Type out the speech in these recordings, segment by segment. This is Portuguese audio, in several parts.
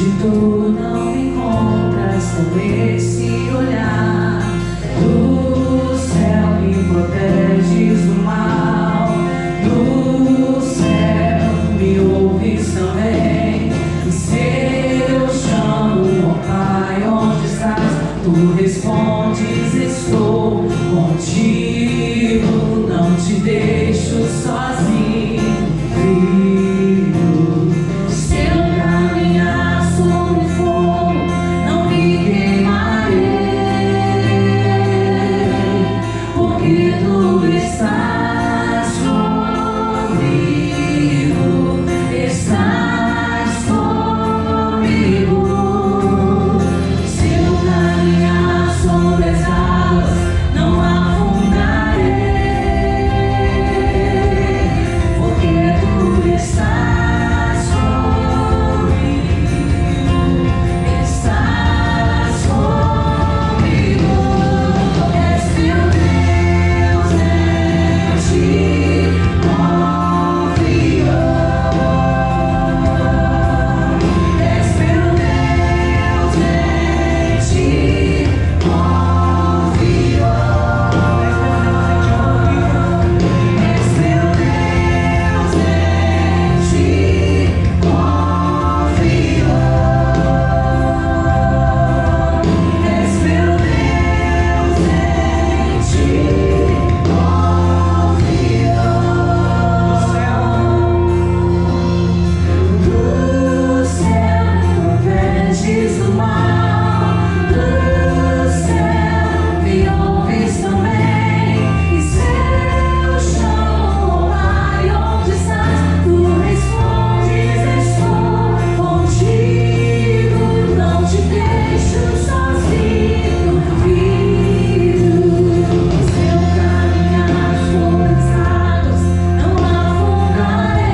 onde tu não me encontras com esse olhar do céu, me proteges do mal. Do céu me ouves também. E se eu chamo, ó Pai, onde estás? Tu respondes, estou contigo, não te deixo sozinho. Se eu caminhar sobre fogo, não me queimarei, porque tu estás comigo, estás comigo. Se eu caminhar sobre as águas, não afundarei, porque tu estás comigo, estás comigo. És meu Deus, em ti confio. És meu Deus, em ti confio. És meu Deus, em ti confio. És meu Deus, em ti confio. Do céu me proteges do mal, do céu me ouves também. E se eu chamo, Pai, onde estás? Tu respondes, estou contigo, não te deixo sozinho, filho. Se eu caminhar sobre as águas, não afundarei,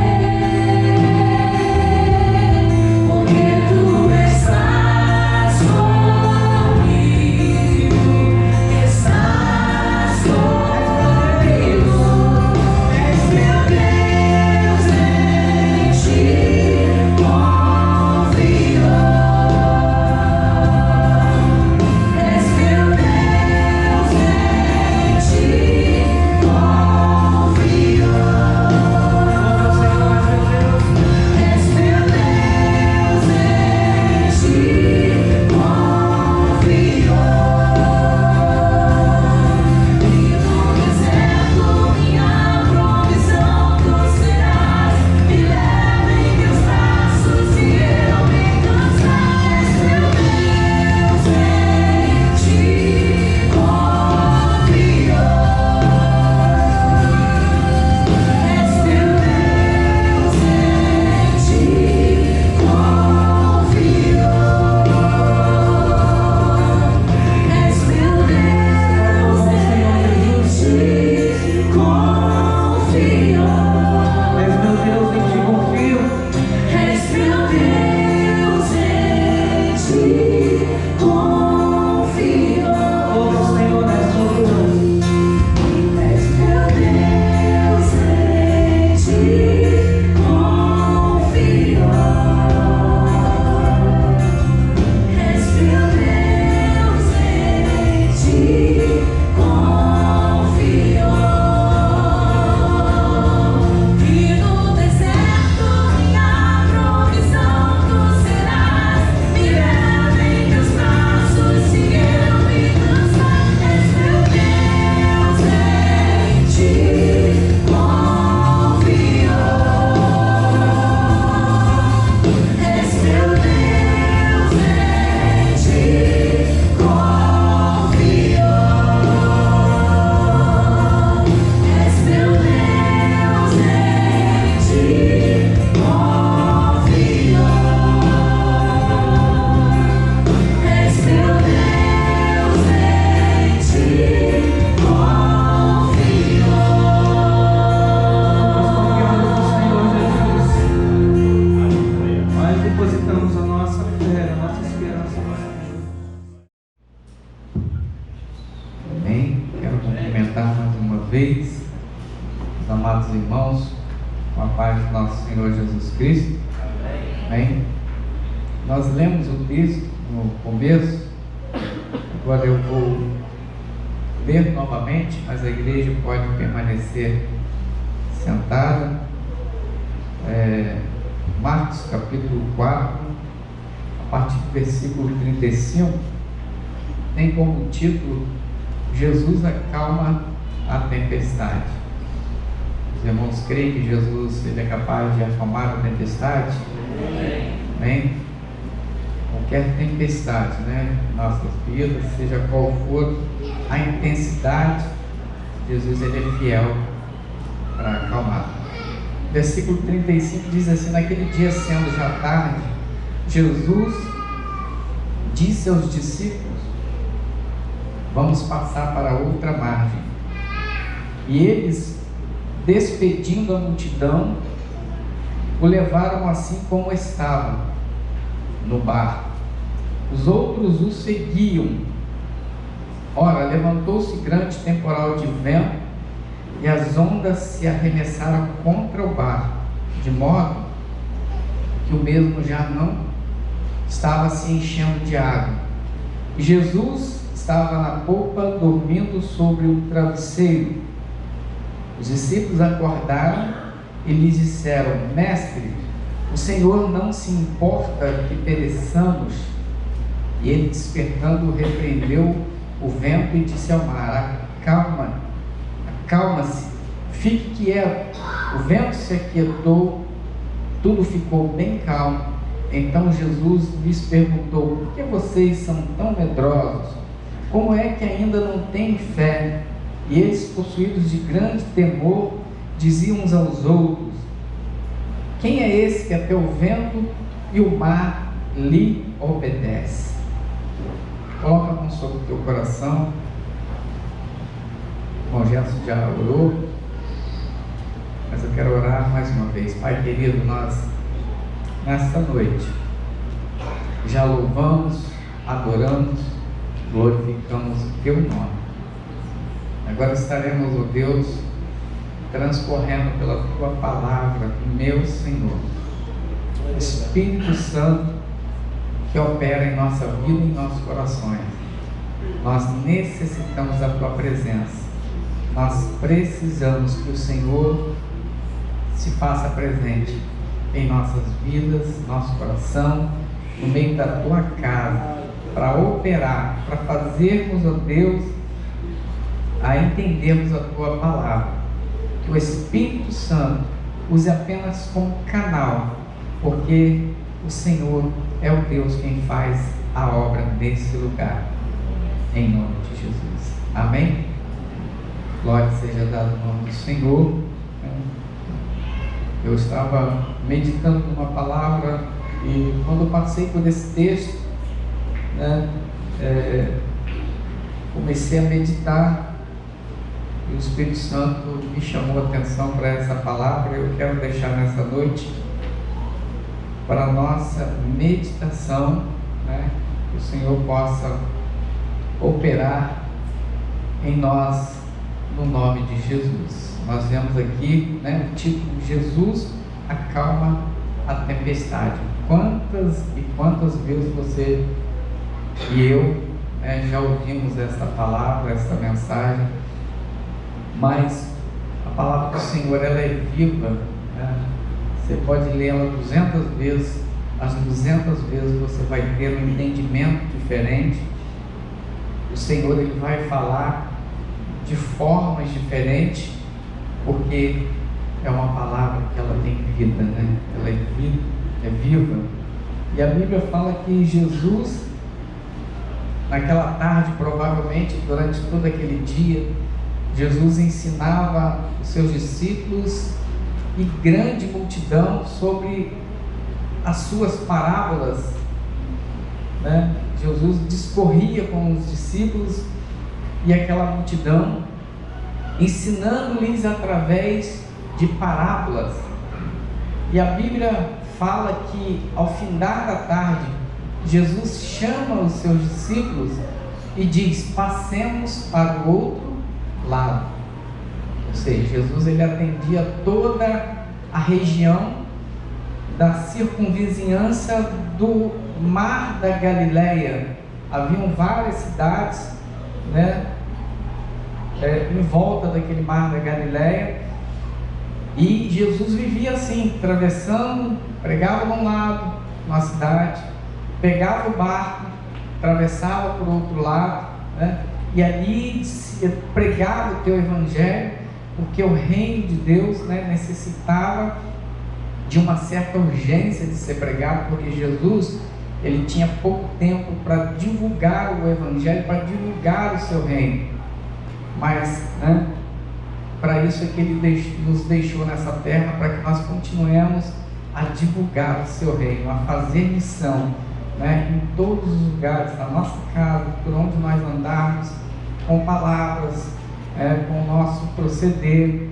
porque tu estás comigo, estás comigo. És meu Deus, em ti confio. És meu Deus, em ti confio. És meu Deus, em ti confio. E no deserto minha provisão tu serás. Me leva em teus braços e eu me cansar. És meu Deus, em ti confio. És meu Deus, em ti confio. És meu Deus, em ti confio. És meu Deus, em ti confio. És meu Deus, em ti confio. Ouve o Senhor nessa oração. És meu Deus, em ti confio. És meu Deus, em ti confio. E no deserto minha provisão tu serás. Me leva em teus braços e eu me cansar. És meu Deus, em ti confio. És meu Deus, em ti confio. És meu Deus, em ti confio. És meu Deus, em ti confio. Nós depositamos a nossa fé, a nossa esperança no Senhor. Amém. Quero cumprimentar mais uma vez os amados irmãos com a paz do nosso Senhor Jesus Cristo. Amém. Nós lemos o texto no começo, agora eu vou ler novamente, mas a igreja pode permanecer sentada. Marcos capítulo 4, a partir do versículo 35, tem como título: Jesus acalma a tempestade. Os irmãos creem que Jesus ele é capaz de acalmar a tempestade? Amém? Qualquer tempestade, né, em nossas vidas, seja qual for a intensidade, Jesus ele é fiel para acalmar. Versículo 35 diz assim: naquele dia, sendo já tarde, Jesus disse aos discípulos: vamos passar para outra margem. E eles, despedindo a multidão, o levaram assim como estava, no barco. Os outros o seguiam. Ora, levantou-se grande temporal de vento, e as ondas se arremessaram contra o barco, de modo que o mesmo já não estava se enchendo de água. E Jesus estava na polpa, dormindo sobre o travesseiro. Os discípulos acordaram e lhes disseram: Mestre, o Senhor não se importa que pereçamos? E ele, despertando, repreendeu o vento e disse ao mar: acalma-se, fique quieto. O vento se aquietou, tudo ficou bem calmo. Então Jesus lhes perguntou: por que vocês são tão medrosos? Como é que ainda não têm fé? E eles, possuídos de grande temor, diziam uns aos outros: quem é esse que até o vento e o mar lhe obedece? Coloca a mão sobre o teu coração. Bom, Gerson já orou, mas eu quero orar mais uma vez. Pai querido, nós nesta noite já louvamos, adoramos, glorificamos o teu nome. Agora estaremos, ó Deus, transcorrendo pela tua palavra, meu Senhor. Espírito Santo que opera em nossa vida e em nossos corações. Nós necessitamos da tua presença. Nós precisamos que o Senhor se faça presente em nossas vidas, nosso coração, no meio da tua casa, para operar, para fazermos, ó Deus, a entendermos a tua palavra. Que o Espírito Santo use apenas como canal, porque o Senhor é o Deus quem faz a obra nesse lugar, em nome de Jesus. Amém? Glória seja dada ao nome do Senhor. Eu estava meditando numa palavra e quando eu passei por esse texto, né, comecei a meditar e o Espírito Santo me chamou a atenção para essa palavra. Eu quero deixar nessa noite para a nossa meditação, né, que o Senhor possa operar em nós, no nome de Jesus. Nós vemos aqui, né, o título: Jesus acalma a tempestade. Quantas e quantas vezes você e eu, né, já ouvimos esta palavra, esta mensagem, mas a palavra do Senhor, ela é viva, né? Você pode lê-la 200 vezes, as 200 vezes você vai ter um entendimento diferente. O Senhor ele vai falar de formas diferentes, porque é uma palavra que ela tem vida, né? Ela é viva. E a Bíblia fala que Jesus, naquela tarde, provavelmente durante todo aquele dia, Jesus ensinava os seus discípulos e grande multidão sobre as suas parábolas, né? Jesus discorria com os discípulos e aquela multidão, ensinando-lhes através de parábolas. E a Bíblia fala que ao findar da tarde, Jesus chama os seus discípulos e diz: passemos para o outro lado. Ou seja, Jesus ele atendia toda a região da circunvizinhança Mar da Galileia. Haviam várias cidades, né, em volta daquele Mar da Galileia, e Jesus vivia assim, atravessando, pregava de um lado, numa cidade, pegava o barco, atravessava para o outro lado, né, e ali pregava o teu evangelho, porque o reino de Deus, né, necessitava de uma certa urgência de ser pregado, porque Jesus, ele tinha pouco tempo para divulgar o evangelho, para divulgar o seu reino, mas, né, para isso é que ele nos deixou nessa terra, para que nós continuemos a divulgar o seu reino, a fazer missão, né, em todos os lugares, na nossa casa, por onde nós andarmos, com palavras, com o nosso proceder,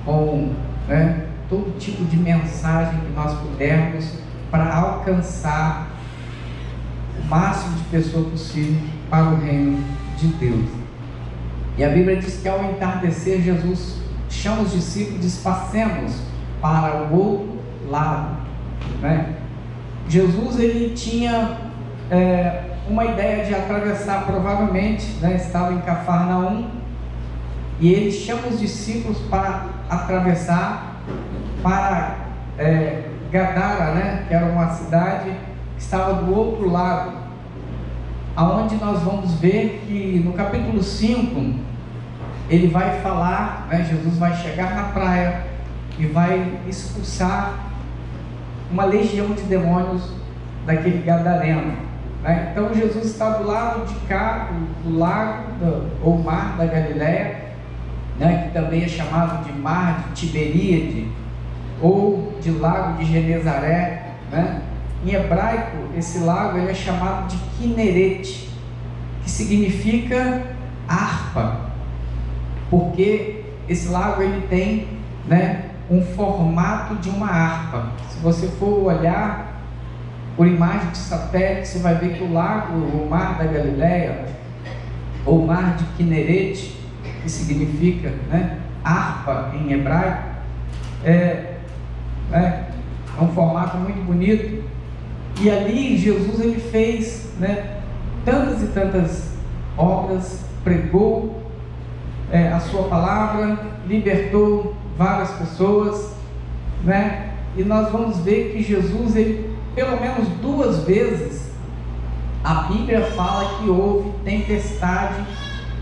com, né, todo tipo de mensagem que nós pudermos, para alcançar o máximo de pessoas possível para o reino de Deus. E a Bíblia diz que ao entardecer, Jesus chama os discípulos e diz: passemos para o outro lado, né? Jesus, ele tinha uma ideia de atravessar, provavelmente, né, estava em Cafarnaum, e ele chama os discípulos para atravessar para Gadara, né, que era uma cidade que estava do outro lado, aonde nós vamos ver que no capítulo 5 ele vai falar, né, Jesus vai chegar na praia e vai expulsar uma legião de demônios daquele gadareno, né? Então Jesus está do lado de cá do lago ou Mar da Galileia, né, que também é chamado de Mar de Tiberíade ou de Lago de Genezaré, né? Em hebraico, esse lago ele é chamado de Quinerete, que significa harpa, porque esse lago ele tem, né, um formato de uma harpa. Se você for olhar por imagem de satélite, você vai ver que o lago, o Mar da Galileia, ou Mar de Quinerete, que significa, né, harpa em hebraico, é um formato muito bonito. E ali Jesus ele fez, né, tantas e tantas obras, pregou a sua palavra, libertou várias pessoas, né? E nós vamos ver que Jesus, ele, pelo menos 2 vezes, a Bíblia fala que houve tempestade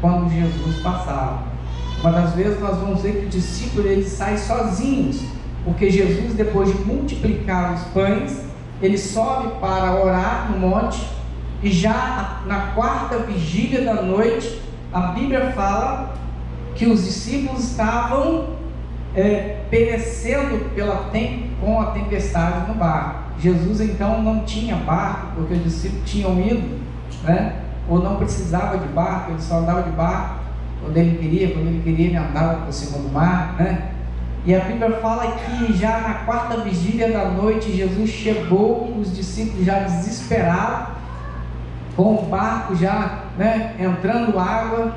quando Jesus passava. Uma das vezes nós vamos ver que o discípulo ele sai sozinhos, porque Jesus, depois de multiplicar os pães, ele sobe para orar no monte, e já na 4ª vigília da noite, a Bíblia fala que os discípulos estavam perecendo com a tempestade no barco. Jesus então não tinha barco, porque os discípulos tinham ido, né, ou não precisava de barco, ele só andava de barco quando ele queria ele andava por cima do mar, né? E a Bíblia fala que já na 4ª vigília da noite, Jesus chegou, os discípulos já desesperados, com o barco já, né, entrando água,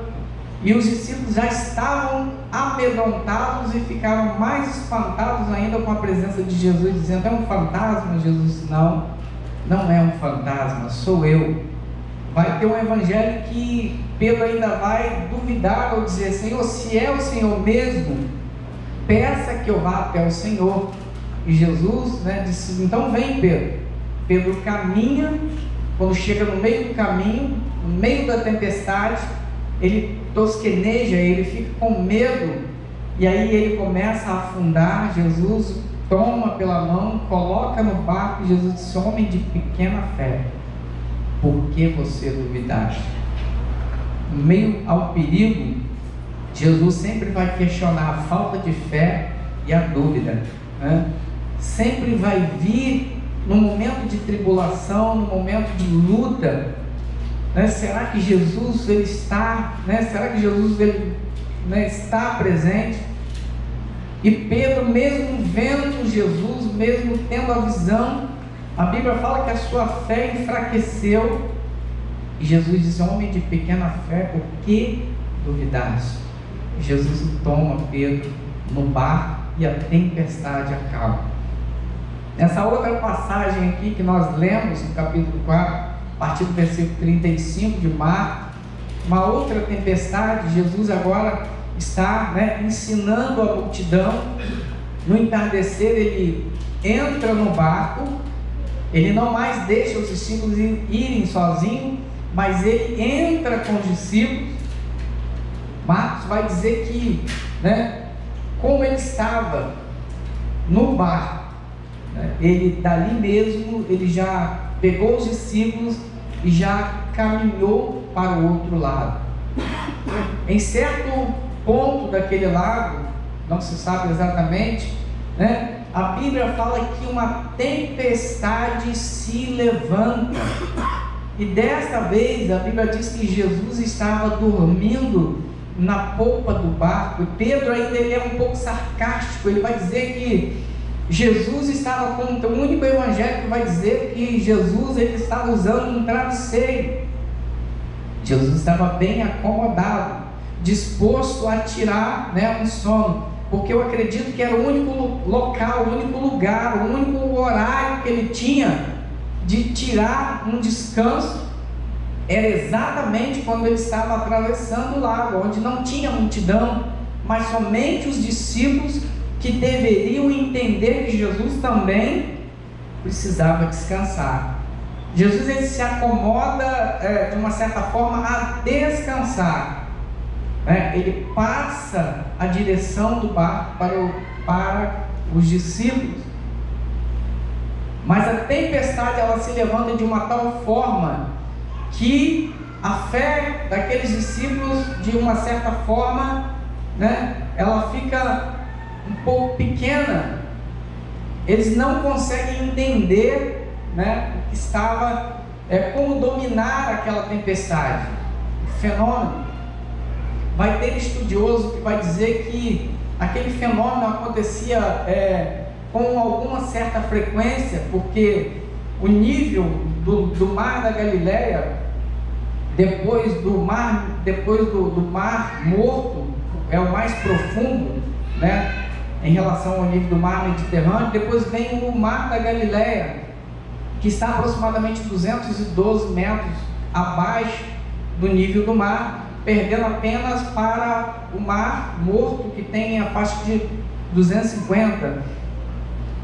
e os discípulos já estavam amedrontados e ficaram mais espantados ainda com a presença de Jesus, dizendo: é um fantasma? Jesus disse: não é um fantasma, sou eu. Vai ter um evangelho que Pedro ainda vai duvidar ou dizer: Senhor, se é o Senhor mesmo, peça que eu vá até o Senhor. E Jesus, né, disse: então vem, Pedro. Pedro caminha. Quando chega no meio do caminho, no meio da tempestade, ele tosqueneja, ele fica com medo, e aí ele começa a afundar. Jesus toma pela mão, coloca no barco, e Jesus disse: homem de pequena fé, por que você duvidaste? No meio ao perigo, Jesus sempre vai questionar a falta de fé e a dúvida, né? Sempre vai vir no momento de tribulação, no momento de luta, né? Será que Jesus ele está, né? Será que Jesus ele, né, está presente? E Pedro, mesmo vendo Jesus, mesmo tendo a visão, a Bíblia fala que a sua fé enfraqueceu, e Jesus diz: homem de pequena fé, por que duvidaste? Jesus toma Pedro no barco e a tempestade acaba. Nessa outra passagem aqui que nós lemos no capítulo 4, a partir do versículo 35 de Marcos, uma outra tempestade, Jesus agora está, ensinando a multidão. No entardecer ele entra no barco, ele não mais deixa os discípulos irem sozinhos, mas ele entra com os discípulos. Marcos vai dizer que, como ele estava no barco, ele dali mesmo, ele já pegou os discípulos e já caminhou para o outro lado. Em certo ponto daquele lago, não se sabe exatamente, a Bíblia fala que uma tempestade se levanta. E desta vez a Bíblia diz que Jesus estava dormindo na polpa do barco. E Pedro ainda ele é um pouco sarcástico, ele vai dizer que Jesus estava com o único evangelho que vai dizer que Jesus ele estava usando um travesseiro. Jesus estava bem acomodado, disposto a tirar um sono, porque eu acredito que era o único local, o único lugar, o único horário que ele tinha de tirar um descanso, era exatamente quando ele estava atravessando o lago, onde não tinha multidão, mas somente os discípulos que deveriam entender que Jesus também precisava descansar. Jesus ele se acomoda de uma certa forma a descansar, ele passa a direção do barco para os discípulos, mas a tempestade ela se levanta de uma tal forma que a fé daqueles discípulos, de uma certa forma, ela fica um pouco pequena. Eles não conseguem entender, o que estava, como dominar aquela tempestade, o fenômeno. Vai ter estudioso que vai dizer que aquele fenômeno acontecia com alguma certa frequência, porque o nível do mar da Galileia, depois do mar Morto, é o mais profundo, em relação ao nível do mar Mediterrâneo. Depois vem o mar da Galileia, que está aproximadamente 212 metros abaixo do nível do mar, perdendo apenas para o mar Morto, que tem a faixa de 250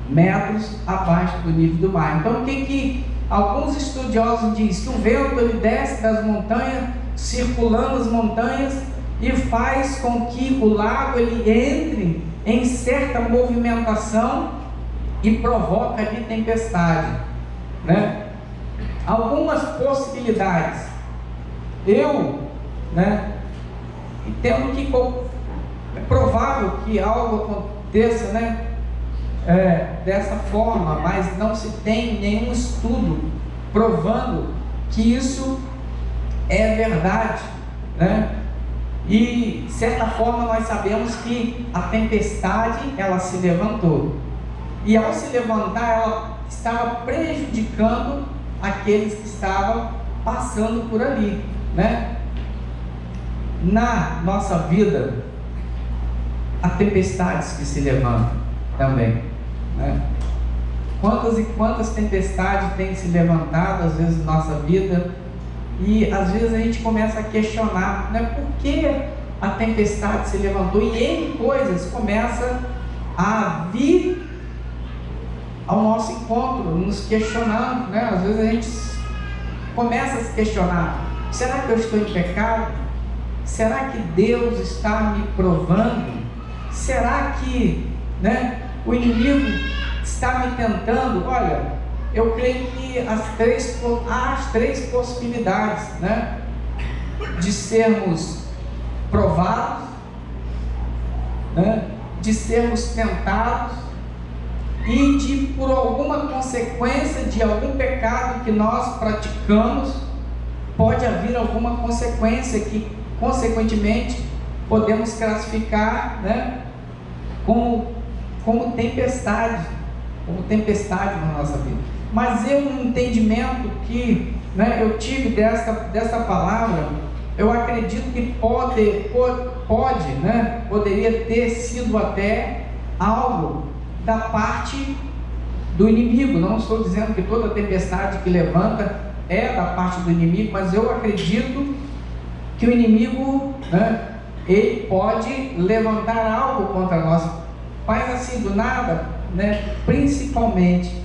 metros abaixo do nível do mar. Então o que alguns estudiosos dizem? Que o vento ele desce das montanhas, circulando as montanhas, e faz com que o lago ele entre em certa movimentação e provoca ali tempestade, Algumas possibilidades. Eu, entendo que é provável que algo aconteça, dessa forma, mas não se tem nenhum estudo provando que isso é verdade, E de certa forma nós sabemos que a tempestade ela se levantou, e ao se levantar ela estava prejudicando aqueles que estavam passando por ali, Na nossa vida há tempestades que se levantam também, Quantas e quantas tempestades têm se levantado às vezes na nossa vida, e às vezes a gente começa a questionar, por que a tempestade se levantou, e N coisas começam a vir ao nosso encontro, nos questionando, Às vezes a gente começa a se questionar: será que eu estou em pecado? Será que Deus está me provando? Será que o inimigo está me tentando? Olha, eu creio que há as três possibilidades, de sermos provados, de sermos tentados, e de, por alguma consequência de algum pecado que nós praticamos, pode haver alguma consequência que consequentemente podemos classificar como tempestade na nossa vida. Mas eu, no entendimento que eu tive dessa palavra, eu acredito que poderia ter sido até algo da parte do inimigo. Não estou dizendo que toda tempestade que levanta é da parte do inimigo, mas eu acredito que o inimigo, né, ele pode levantar algo contra nós, mas assim do nada, né, principalmente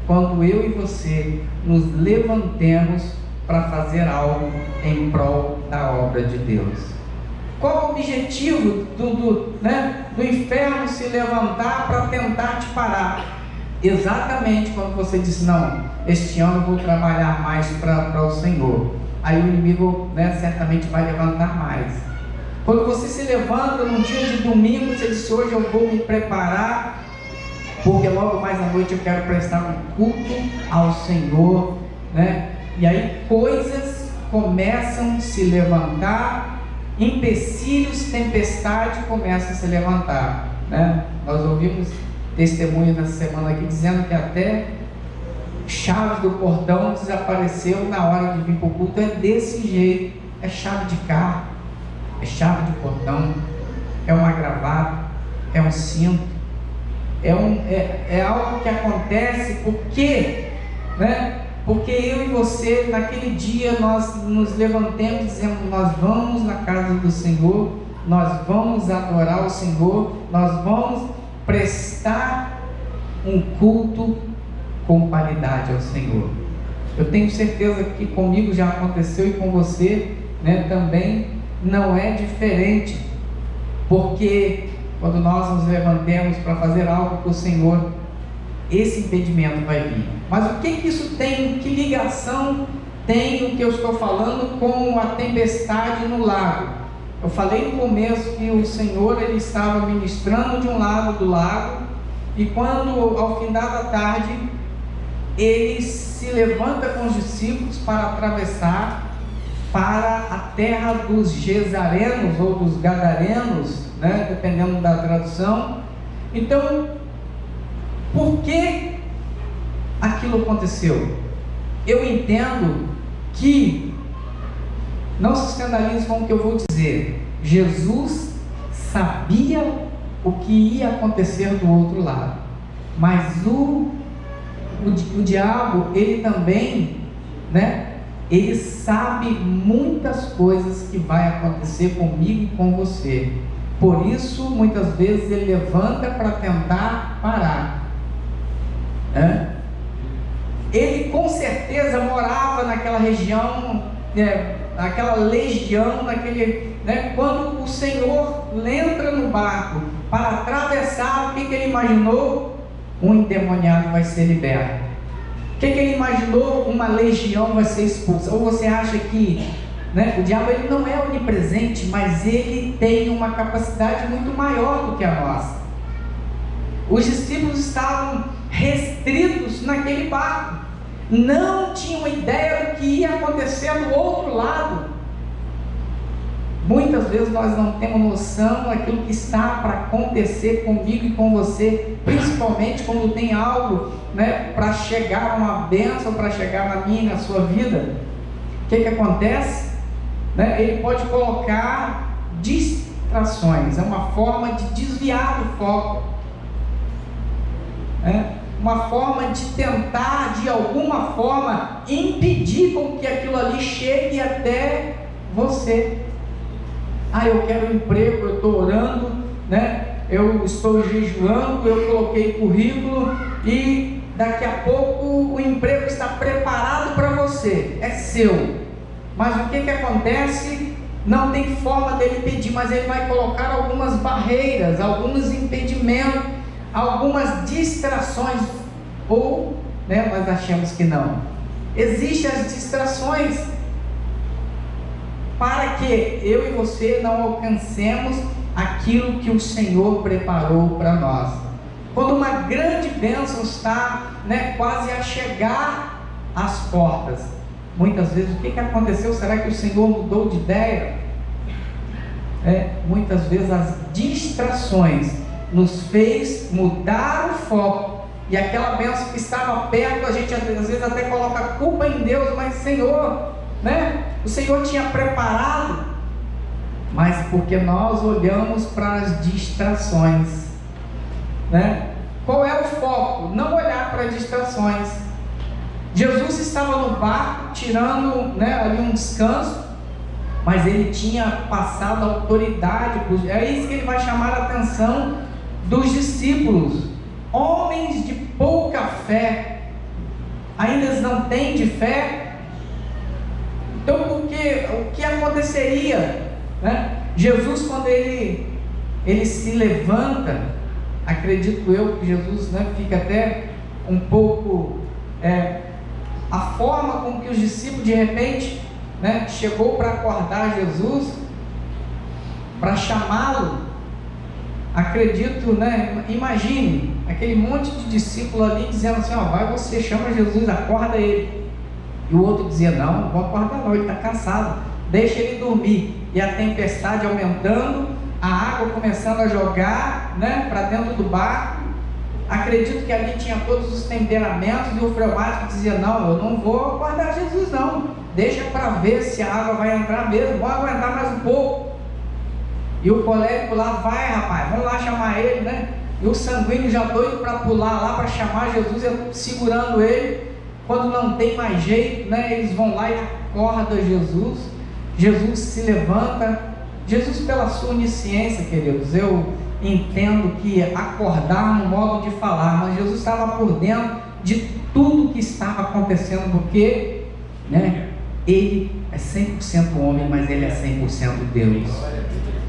quando eu e você nos levantemos para fazer algo em prol da obra de Deus. Qual o objetivo do inferno se levantar para tentar te parar? Exatamente quando você diz, não, este ano eu vou trabalhar mais para o Senhor. Aí o inimigo, né, certamente vai levantar mais. Quando você se levanta num dia de domingo, você diz, hoje eu vou me preparar, porque logo mais à noite eu quero prestar um culto ao Senhor, né? E aí coisas começam a se levantar, empecilhos, tempestade começam a se levantar, né? Nós ouvimos testemunho nessa semana aqui dizendo que até chave do portão desapareceu na hora de vir para o culto. É desse jeito, é chave de carro, é chave de portão, é uma gravata, é um cinto, é algo que acontece porque, né? Porque eu e você, naquele dia, nós nos levantemos e dizemos, nós vamos na casa do Senhor, nós vamos adorar o Senhor, nós vamos prestar um culto com qualidade ao Senhor. Eu tenho certeza que comigo já aconteceu e com você, né, também não é diferente, porque quando nós nos levantemos para fazer algo para o Senhor, esse impedimento vai vir. Mas o que isso tem, que ligação tem o que eu estou falando com a tempestade no lago? Eu falei no começo que o Senhor, ele estava ministrando de um lado do lago, e quando ao findar da tarde ele se levanta com os discípulos para atravessar para a terra dos Gesarenos ou dos Gadarenos, né, dependendo da tradução. Então, por que aquilo aconteceu? Eu entendo que, não se escandalize com o que eu vou dizer, Jesus sabia o que ia acontecer do outro lado, mas o diabo, ele também, né, ele sabe muitas coisas que vai acontecer comigo e com você. Por isso, muitas vezes ele levanta para tentar parar. Ele com certeza morava naquela região, naquela legião, quando o Senhor entra no barco para atravessar, o que ele imaginou? Um endemoniado vai ser liberto. O que ele imaginou? Uma legião vai ser expulsa. Ou você acha que, né, o diabo, ele não é onipresente, mas ele tem uma capacidade muito maior do que a nossa. Os discípulos estavam restritos naquele barco, não tinham ideia do que ia acontecer do outro lado. Muitas vezes nós não temos noção daquilo que está para acontecer comigo e com você, principalmente quando tem algo, né, para chegar uma bênção, para chegar na minha e na sua vida. O que acontece? Né? Ele pode colocar distrações, é uma forma de desviar do foco, uma forma de tentar, de alguma forma, impedir com que aquilo ali chegue até você. Eu quero um emprego, eu estou orando, né? Eu estou jejuando, eu coloquei currículo e daqui a pouco o emprego está preparado para você, é seu. Mas o que acontece? Não tem forma dele pedir, mas ele vai colocar algumas barreiras, alguns impedimentos, algumas distrações, ou, né, nós achamos que não. Existem as distrações para que eu e você não alcancemos aquilo que o Senhor preparou para nós. Quando uma grande bênção está, né, quase a chegar às portas, muitas vezes o que aconteceu? Será que o Senhor mudou de ideia? Muitas vezes as distrações nos fez mudar o foco, e aquela bênção que estava perto, a gente às vezes até coloca a culpa em Deus, mas Senhor, né? O Senhor tinha preparado, mas porque nós olhamos para as distrações, né? Qual é o foco? Não olhar para para distrações. Jesus estava no barco, tirando, né, ali um descanso, mas ele tinha passado a autoridade. É isso que ele vai chamar a atenção dos discípulos. Homens de pouca fé, ainda não têm de fé. Então o que aconteceria, né? Jesus, quando ele se levanta, acredito eu que Jesus, né, fica até um pouco, a forma com que os discípulos de repente, né, chegou para acordar Jesus, para chamá-lo. Acredito, né, imagine aquele monte de discípulo ali dizendo assim: ó, vai você, chama Jesus, acorda ele. E o outro dizia: não, não vou acordar não, ele está cansado, deixa ele dormir. E a tempestade aumentando, a água começando a jogar, né, para dentro do barco. Acredito que ali tinha todos os temperamentos, e o fleumático dizia: não, eu não vou acordar Jesus não, deixa para ver se a água vai entrar mesmo, vou aguentar mais um pouco. E o colérico lá: vai rapaz, vamos lá chamar ele, né? E o sanguíneo já doido para pular lá, para chamar Jesus, segurando ele. Quando não tem mais jeito, né, eles vão lá e acordam Jesus. Jesus se levanta. Jesus, pela sua onisciência, queridos, eu entendo que acordar no modo de falar, mas Jesus estava por dentro de tudo que estava acontecendo, porque, né, ele é 100% homem, mas ele é 100% Deus.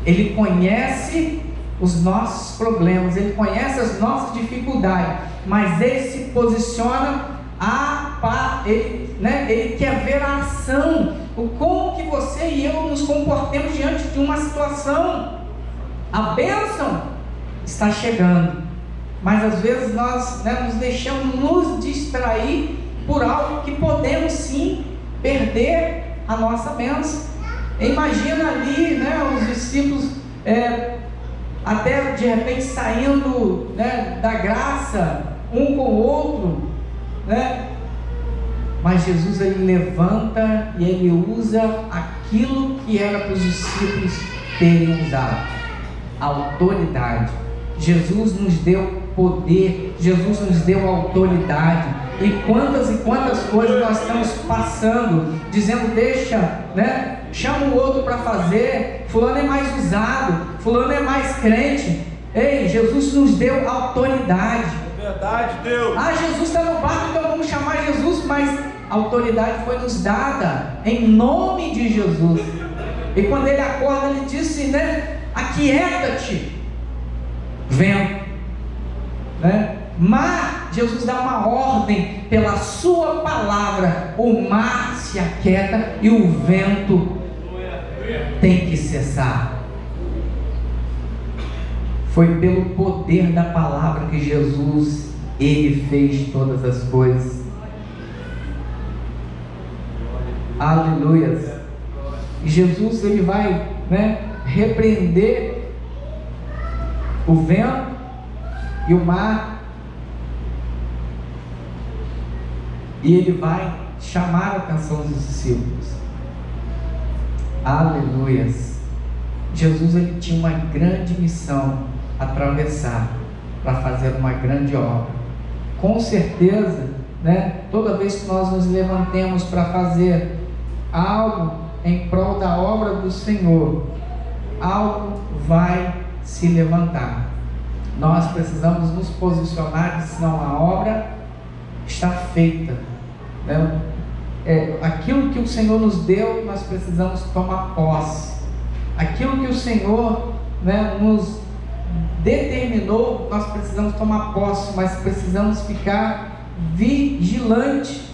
Ele conhece os nossos problemas, ele conhece as nossas dificuldades, mas ele se posiciona ele quer ver a ação, como que você e eu nos comportemos diante de uma situação. A bênção está chegando, mas às vezes nós, né, nos deixamos nos distrair por algo que podemos sim perder a nossa bênção. Imagina ali, né, os discípulos até de repente saindo, né, da graça um com o outro, né? Mas Jesus, ele levanta e ele usa aquilo que era para os discípulos terem usado: autoridade. Jesus nos deu poder, Jesus nos deu autoridade. E quantas coisas nós estamos passando, dizendo: deixa, né, chama o outro para fazer, fulano é mais usado, fulano é mais crente. Ei, Jesus nos deu autoridade. É verdade, Deus. Jesus está no barco, então vamos chamar Jesus, mas a autoridade foi nos dada em nome de Jesus. E quando ele acorda, ele disse, né, aquieta-te, vento, né? Mar, Jesus dá uma ordem pela sua palavra, o mar se aquieta e o vento tem que cessar. Foi pelo poder da palavra que Jesus, ele fez todas as coisas. Aleluia. E Jesus, ele vai, né, repreender o vento e o mar, e ele vai chamar a atenção dos discípulos. Aleluia. Jesus, ele tinha uma grande missão atravessar para fazer uma grande obra. Com certeza, né, toda vez que nós nos levantemos para fazer algo em prol da obra do Senhor, algo vai se levantar. Nós precisamos nos posicionar, senão a obra está feita, né? Aquilo que o Senhor nos deu, nós precisamos tomar posse. Aquilo que o Senhor, né, nos determinou, nós precisamos tomar posse, mas precisamos ficar vigilante.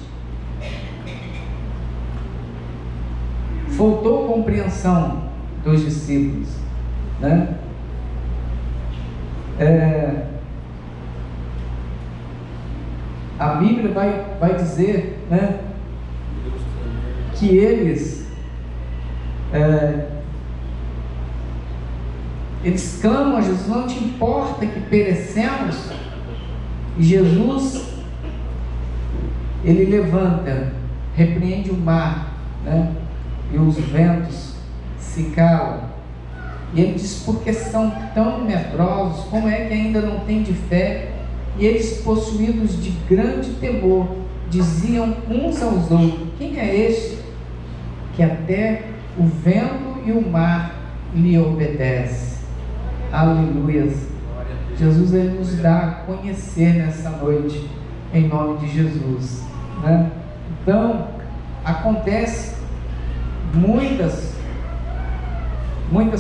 Faltou compreensão dos discípulos, né? A Bíblia vai dizer, né, que eles clamam a Jesus: não te importa que perecemos? E Jesus, ele levanta, repreende o mar, né, e os ventos se calam. E ele diz: porque são tão medrosos, como é que ainda não tem de fé? E eles, possuídos de grande temor, diziam uns aos outros: quem é este que até o vento e o mar lhe obedecem? Aleluia. Jesus, ele nos dá a conhecer nessa noite, em nome de Jesus, né? Então, acontece muitas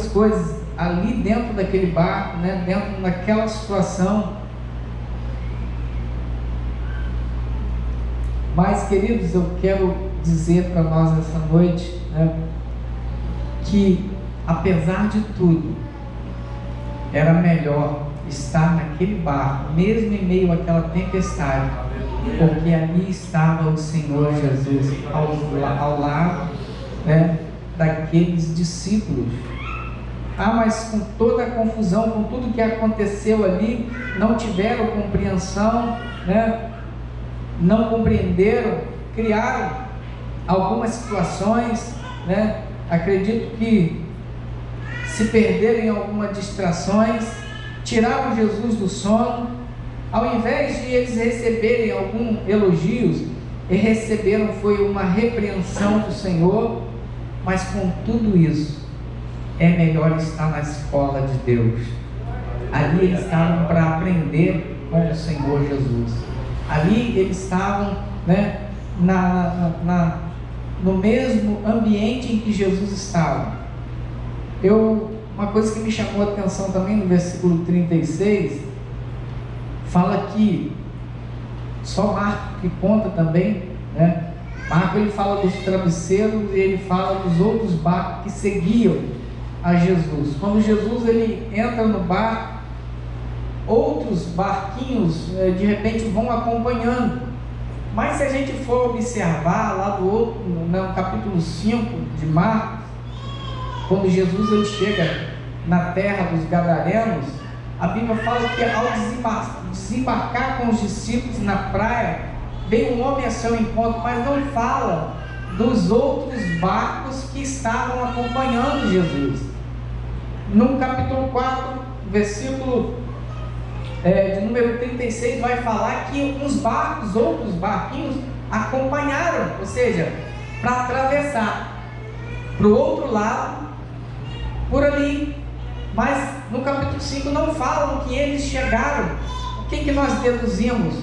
coisas ali dentro daquele barco, né? Dentro daquela situação. Mas, queridos, eu quero dizer para nós essa noite, né, que apesar de tudo, era melhor estar naquele barco, mesmo em meio àquela tempestade, porque ali estava o Senhor Jesus ao lado, né, daqueles discípulos. Mas com toda a confusão, com tudo que aconteceu ali, não tiveram compreensão, né? Não compreenderam, criaram algumas situações, né? Acredito que se perderam em algumas distrações, tiraram Jesus do sono. Ao invés de eles receberem algum elogios, eles receberam foi uma repreensão do Senhor. Mas com tudo isso, é melhor estar na escola de Deus. Ali eles estavam para aprender com o Senhor Jesus. Ali eles estavam, né, no mesmo ambiente em que Jesus estava. Uma coisa que me chamou a atenção também no versículo 36, fala que, só Marco que conta também, né? Marco, ele fala dos travesseiros e ele fala dos outros barcos que seguiam a Jesus. Quando Jesus ele entra no barco, outros barquinhos de repente vão acompanhando. Mas se a gente for observar lá do outro, no capítulo 5 de Marcos, quando Jesus ele chega na terra dos Gadarenos, a Bíblia fala que ao desembarcar com os discípulos na praia, veio um homem a seu encontro, mas não fala dos outros barcos que estavam acompanhando Jesus. No capítulo 4, versículo de número 36, vai falar que uns barcos, outros barquinhos, acompanharam, ou seja, para atravessar para o outro lado, por ali. Mas no capítulo 5 não falam que eles chegaram. O que nós deduzimos?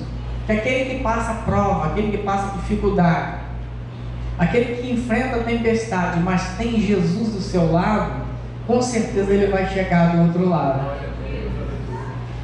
Que aquele que passa prova, aquele que passa dificuldade, aquele que enfrenta a tempestade, mas tem Jesus do seu lado, com certeza ele vai chegar do outro lado.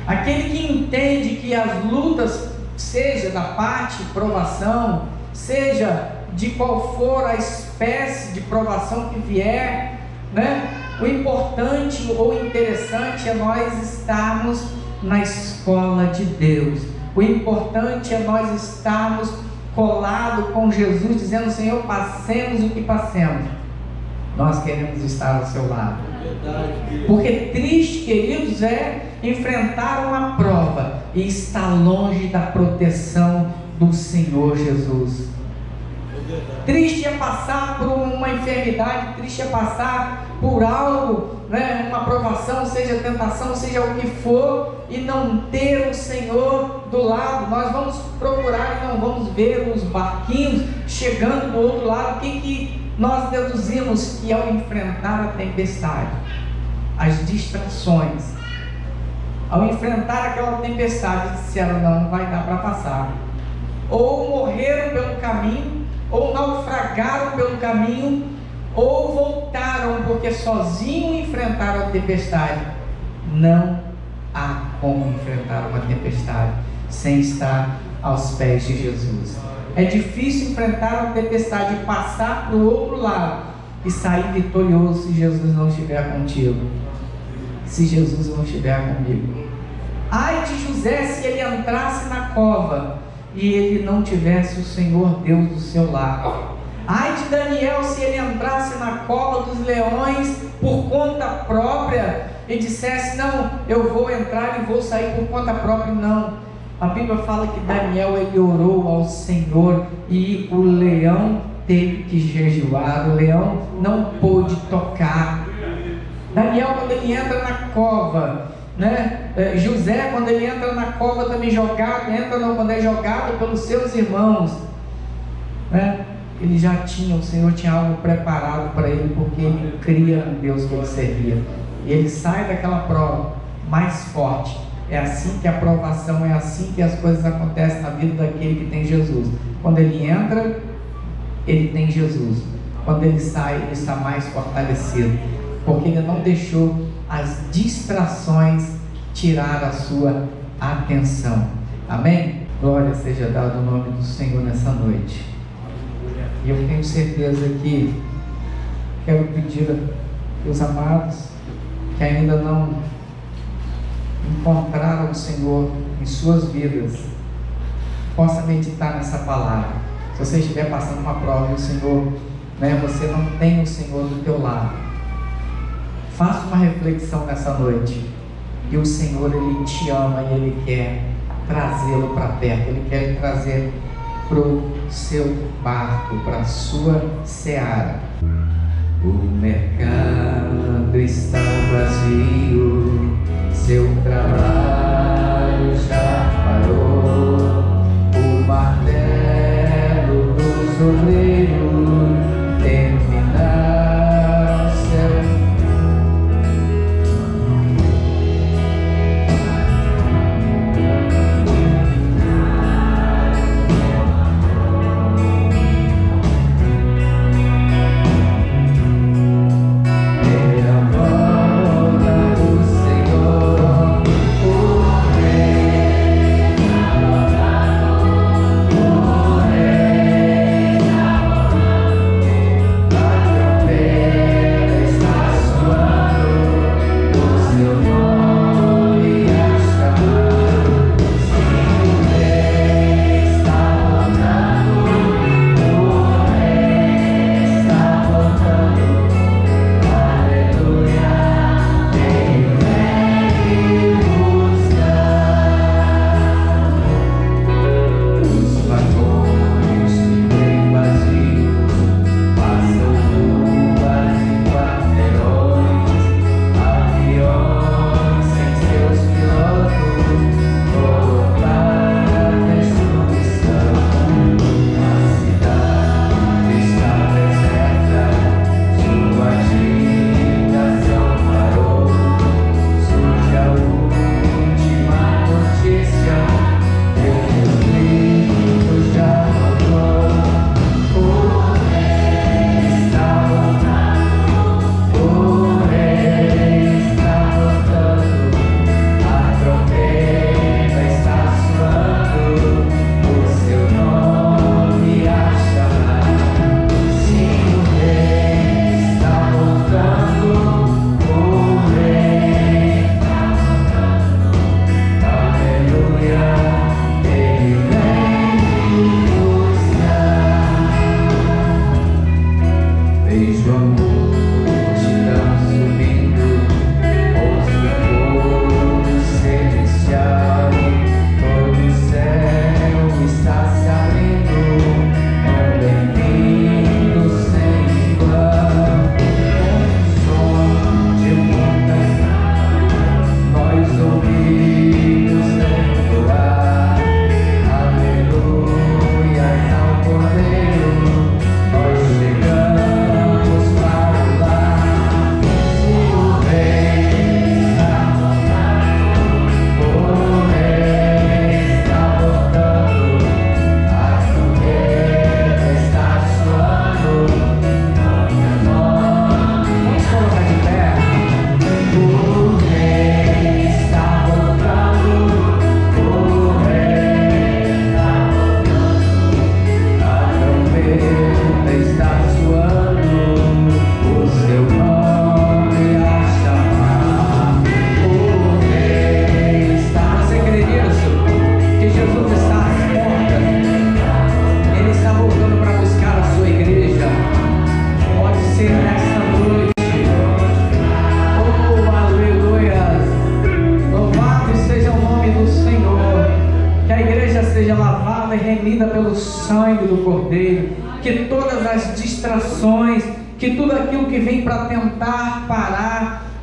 Aquele que entende que as lutas, seja da parte de provação, seja de qual for a espécie de provação que vier, né? O importante ou interessante é nós estarmos na escola de Deus. O importante é nós estarmos colados com Jesus, dizendo: Senhor, passemos o que passemos, nós queremos estar ao seu lado. Porque triste, queridos, é enfrentar uma prova e estar longe da proteção do Senhor Jesus. Triste é passar por uma enfermidade, triste é passar por algo, né, uma provação, seja tentação, seja o que for, e não ter o Senhor do lado. Nós vamos procurar e não vamos ver os barquinhos chegando do outro lado. O que nós deduzimos? Que ao enfrentar a tempestade, as distrações, ao enfrentar aquela tempestade, disseram: não vai dar para passar. Ou morreram pelo caminho, ou naufragaram pelo caminho, ou voltaram porque sozinho enfrentaram a tempestade. Não há como enfrentar uma tempestade sem estar aos pés de Jesus. É difícil enfrentar uma tempestade e passar para o outro lado e sair vitorioso se Jesus não estiver contigo, se Jesus não estiver comigo. Ai de José se ele entrasse na cova e ele não tivesse o Senhor Deus do seu lado. Ai de Daniel se ele entrasse na cova dos leões por conta própria e dissesse: não, eu vou entrar e vou sair por conta própria. Não, a Bíblia fala que Daniel ele orou ao Senhor e o leão teve que jejuar, o leão não pôde tocar. Daniel, quando ele entra na cova, né? José, quando ele entra na cova também jogado, quando é jogado pelos seus irmãos, né? Ele já tinha, o Senhor tinha algo preparado para ele, porque ele cria no Deus que ele servia, e ele sai daquela prova mais forte. É assim que a provação, é assim que as coisas acontecem na vida daquele que tem Jesus. Quando ele entra, ele tem Jesus. Quando ele sai, ele está mais fortalecido, porque ele não deixou as distrações tirar a sua atenção. Amém? Glória seja dada ao nome do Senhor nessa noite. E eu tenho certeza que quero pedir aos amados que ainda não encontraram o Senhor em suas vidas, possa meditar nessa palavra. Se você estiver passando uma prova e o Senhor, né, você não tem o Senhor do teu lado, faça uma reflexão nessa noite. E o Senhor, Ele te ama e Ele quer trazê-lo para perto, Ele quer trazer para o seu barco, para a sua seara. O mercado está vazio, seu trabalho já parou, o martelo dos obreiros terminaram seu.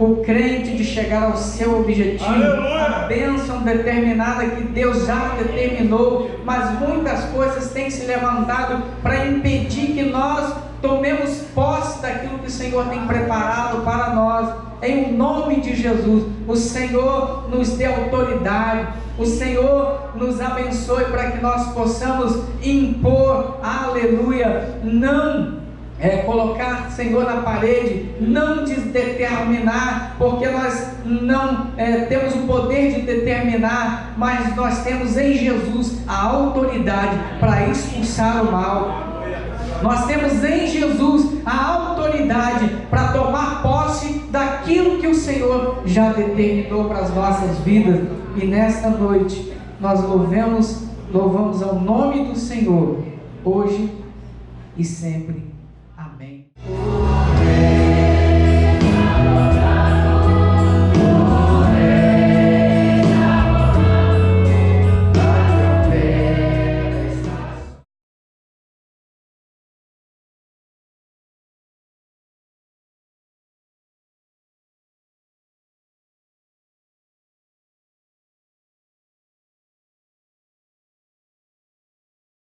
o crente de chegar ao seu objetivo, Aleluia. a bênção determinada que Deus já determinou, mas muitas coisas têm se levantado para impedir que nós tomemos posse daquilo que o Senhor tem preparado para nós. Em nome de Jesus, o Senhor nos dê autoridade, o Senhor nos abençoe para que nós possamos impor, aleluia, não colocar, Senhor, na parede, não desdeterminar, porque nós não temos o poder de determinar, mas nós temos em Jesus a autoridade para expulsar o mal. Nós temos em Jesus a autoridade para tomar posse daquilo que o Senhor já determinou para as nossas vidas. E nesta noite nós louvamos ao nome do Senhor, hoje e sempre.